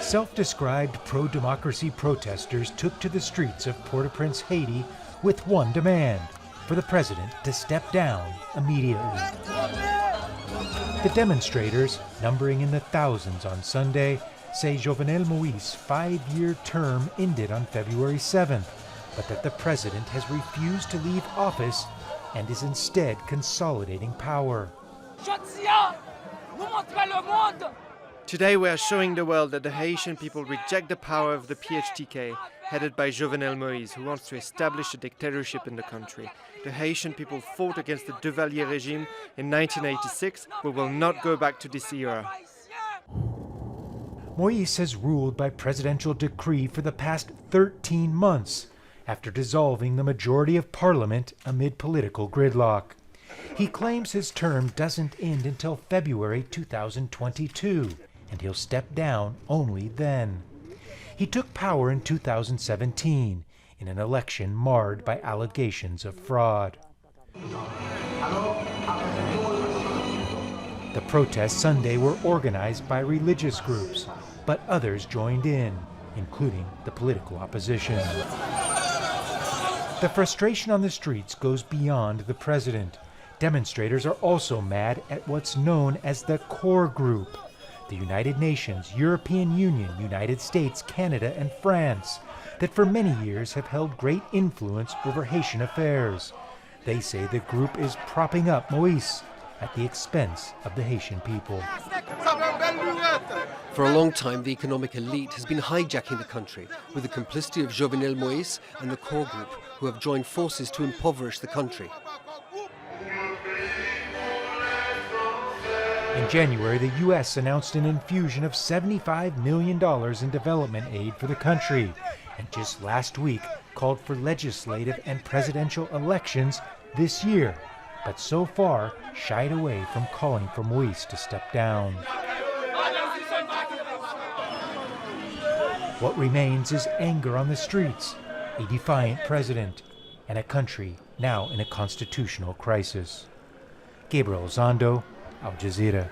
Self-described pro-democracy protesters took to the streets of Port-au-Prince, Haiti, with one demand: for the president to step down immediately. The demonstrators, numbering in the thousands on Sunday, say Jovenel Moise's 5-year term ended on February 7th, but that the president has refused to leave office and is instead consolidating power. Today we are showing the world that the Haitian people reject the power of the PHTK, headed by Jovenel Moise, who wants to establish a dictatorship in the country. The Haitian people fought against the Duvalier regime in 1986, but will not go back to this era. Moise has ruled by presidential decree for the past 13 months, after dissolving the majority of parliament amid political gridlock. He claims his term doesn't end until February 2022, and he'll step down only then. He took power in 2017 in an election marred by allegations of fraud. The protests Sunday were organized by religious groups, but others joined in, including the political opposition. The frustration on the streets goes beyond the president. Demonstrators are also mad at what's known as the core group: the United Nations, European Union, United States, Canada, and France, that for many years have held great influence over Haitian affairs. They say the group is propping up Moise at the expense of the Haitian people. For a long time, the economic elite has been hijacking the country with the complicity of Jovenel Moise and the core group, who have joined forces to impoverish the country. In January, the U.S. announced an infusion of $75 million in development aid for the country, and just last week called for legislative and presidential elections this year, but so far shied away from calling for Moise to step down. What remains is anger on the streets, a defiant president, and a country now in a constitutional crisis. Gabriel Elizondo, Jazeera.